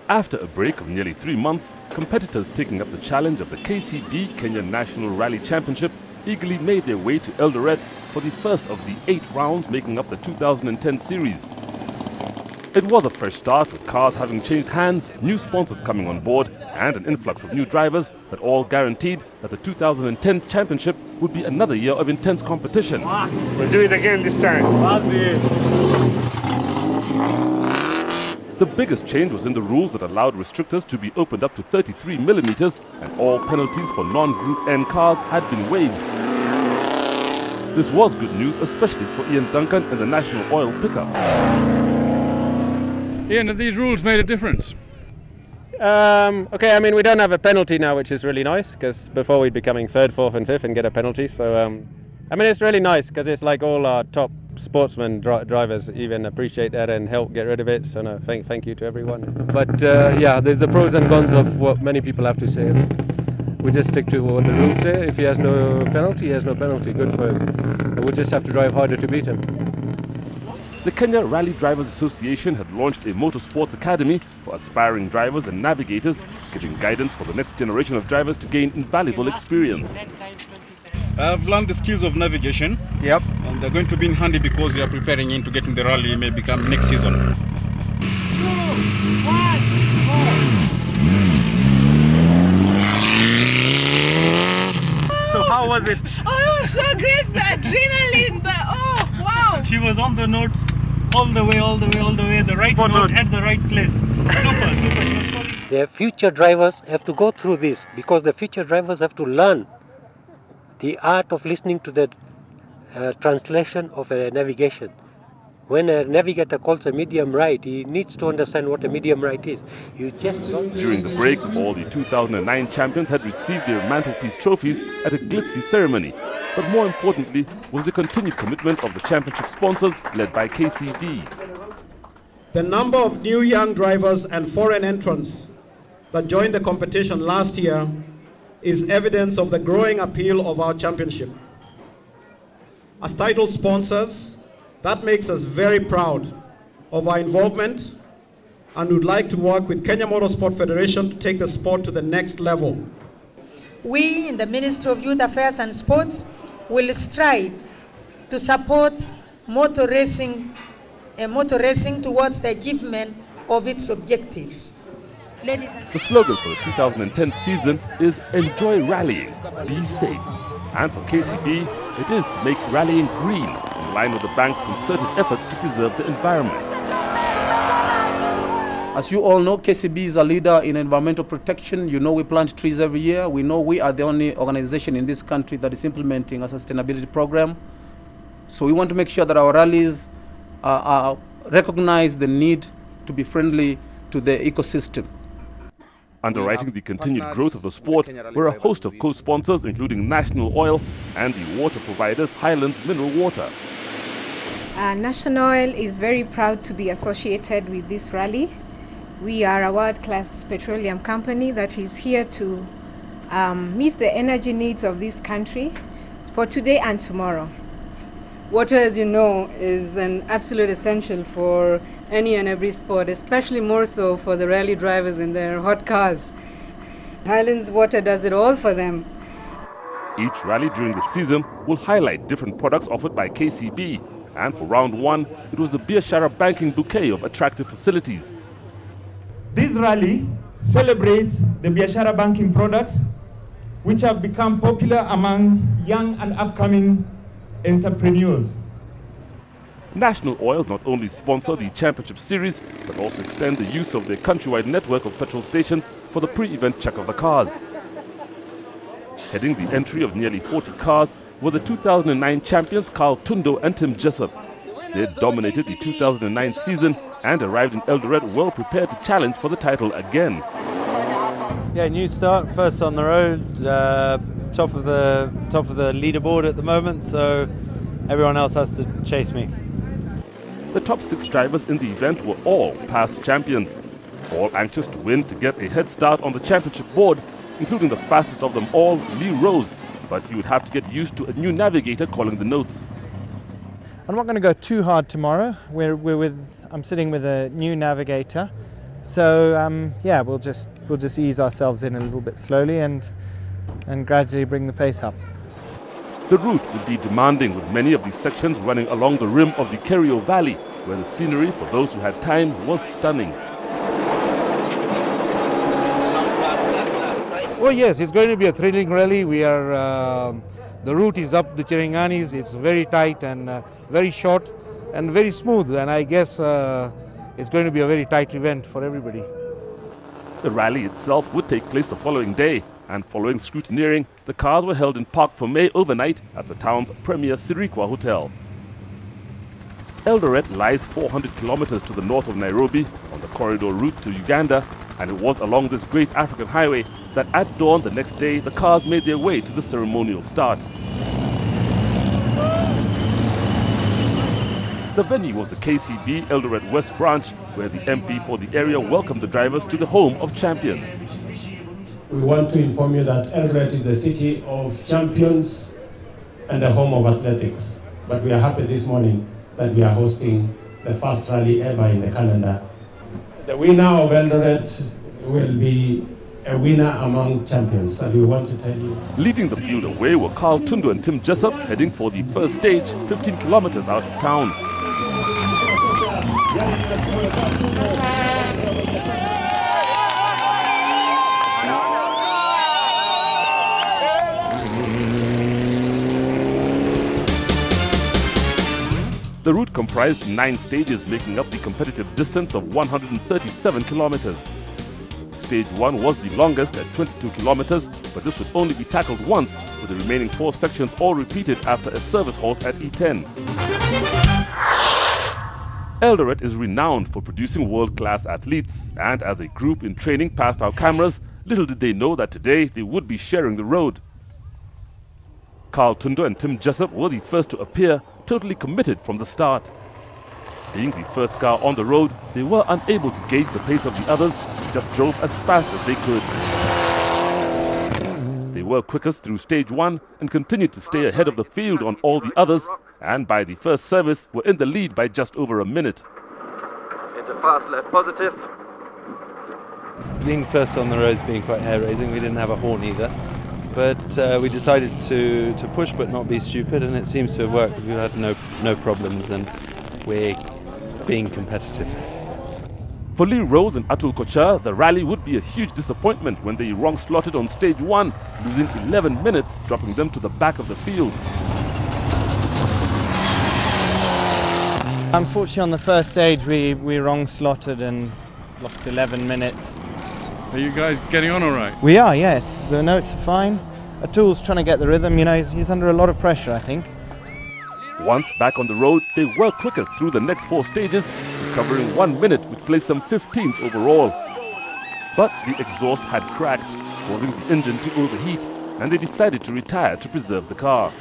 After a break of nearly 3 months, competitors taking up the challenge of the KCB Kenya National Rally Championship eagerly made their way to Eldoret for the first of the 8 rounds making up the 2010 series. It was a fresh start, with cars having changed hands, new sponsors coming on board, and an influx of new drivers that all guaranteed that the 2010 championship would be another year of intense competition. We'll do it again this time. The biggest change was in the rules that allowed restrictors to be opened up to 33 millimeters, and all penalties for non-Group N cars had been waived. This was good news, especially for Ian Duncan and the National Oil pickup. Ian, have these rules made a difference? Okay, I mean, we don't have a penalty now, which is really nice, because before we'd be coming 3rd, 4th and 5th and get a penalty. So, I mean, it's really nice, because it's like all our top sportsmen drivers even appreciate that and help get rid of it. So, no, thank you to everyone. But, yeah, there's the pros and cons of what many people have to say. We just stick to what the rules say. If he has no penalty, he has no penalty. Good for him. We'll just have to drive harder to beat him. The Kenya Rally Drivers Association had launched a Motorsports Academy for aspiring drivers and navigators, giving guidance for the next generation of drivers to gain invaluable experience. I've learned the skills of navigation. Yep. And they're going to be in handy because you are preparing into getting the rally may become next season. 2, 1, 4. So how was it? Oh, it was so great, the adrenaline, oh wow! She was on the notes all the way, the right note at the right place. Super. The future drivers have to go through this, because the future drivers have to learn the art of listening to the translation of a navigation. When a navigator calls a medium right, he needs to understand what a medium right is. During the break, all the 2009 champions had received their mantelpiece trophies at a glitzy ceremony. But more importantly was the continued commitment of the championship sponsors led by KCB. The number of new young drivers and foreign entrants that joined the competition last year is evidence of the growing appeal of our championship. As title sponsors, that makes us very proud of our involvement and would like to work with Kenya Motorsport Federation to take the sport to the next level. We in the Ministry of Youth Affairs and Sports will strive to support motor racing towards the achievement of its objectives. The slogan for the 2010 season is "Enjoy rallying, be safe." And for KCB, it is to make rallying green, in line with the bank's concerted efforts to preserve the environment. As you all know, KCB is a leader in environmental protection. You know we plant trees every year. We know we are the only organization in this country that is implementing a sustainability program. So we want to make sure that our rallies recognize the need to be friendly to the ecosystem. Underwriting the continued growth of the sport were a host of co-sponsors, including National Oil and the water providers Highlands Mineral Water. National Oil is very proud to be associated with this rally. We are a world-class petroleum company that is here to meet the energy needs of this country for today and tomorrow. Water, as you know, is an absolute essential for any and every sport, especially more so for the rally drivers in their hot cars. Highlands Water does it all for them. Each rally during the season will highlight different products offered by KCB, and for round 1, it was the Biashara banking bouquet of attractive facilities. This rally celebrates the Biashara banking products, which have become popular among young and upcoming entrepreneurs. National Oil not only sponsor the championship series, but also extend the use of their countrywide network of petrol stations for the pre-event check of the cars. Heading the entry of nearly 40 cars were the 2009 champions Carl Tundo and Tim Jessup. They had dominated the 2009 season and arrived in Eldoret well prepared to challenge for the title again. Yeah, new start, first on the road, top of the leaderboard at the moment, so everyone else has to chase me. The top 6 drivers in the event were all past champions, all anxious to win to get a head start on the championship board, including the fastest of them all, Lee Rose, but he would have to get used to a new navigator calling the notes. I'm not going to go too hard tomorrow. I'm sitting with a new navigator, so yeah, we'll just ease ourselves in a little bit slowly and gradually bring the pace up. The route would be demanding, with many of these sections running along the rim of the Kerio Valley, where the scenery, for those who had time, was stunning. Well, yes, it's going to be a thrilling rally. The route is up the Chiranganis. It's very tight and very short and very smooth, and I guess it's going to be a very tight event for everybody. The rally itself would take place the following day, and following scrutineering, the cars were held in Park Formé overnight at the town's premier Sirikwa Hotel. Eldoret lies 400 kilometers to the north of Nairobi on the corridor route to Uganda, and it was along this great African highway that at dawn the next day the cars made their way to the ceremonial start. The venue was the KCB Eldoret West branch, where the MP for the area welcomed the drivers to the home of champions. We want to inform you that Eldoret is the city of champions and the home of athletics. But we are happy this morning that we are hosting the first rally ever in the calendar. The winner of Eldoret will be a winner among champions, and we want to tell you. Leading the field away were Carl Tundu and Tim Jessup, heading for the first stage 15 kilometers out of town. The route comprised 9 stages, making up the competitive distance of 137 kilometers. Stage 1 was the longest at 22 kilometers, but this would only be tackled once, with the remaining 4 sections all repeated after a service halt at E10. Eldoret is renowned for producing world-class athletes, and as a group in training past our cameras, little did they know that today they would be sharing the road. Carl Tundu and Tim Jessup were the first to appear, totally committed from the start. Being the first car on the road, they were unable to gauge the pace of the others, just drove as fast as they could. They were quickest through stage 1 and continued to stay ahead of the field on all the others, and by the first service were in the lead by just over a minute. Into fast left positive. Being first on the road's been quite hair-raising. We didn't have a horn either. But we decided to push but not be stupid, and it seems to have worked because we've had no problems and we're being competitive. For Lee Rose and Atul Kochar, the rally would be a huge disappointment when they wrong-slotted on stage 1, losing 11 minutes, dropping them to the back of the field. Unfortunately, on the first stage, we wrong-slotted and lost 11 minutes. Are you guys getting on all right? We are, yes. The notes are fine. Atul's trying to get the rhythm. You know, he's under a lot of pressure, I think. Once back on the road, they were quickest through the next 4 stages, recovering 1 minute, which placed them 15th overall. But the exhaust had cracked, causing the engine to overheat, and they decided to retire to preserve the car.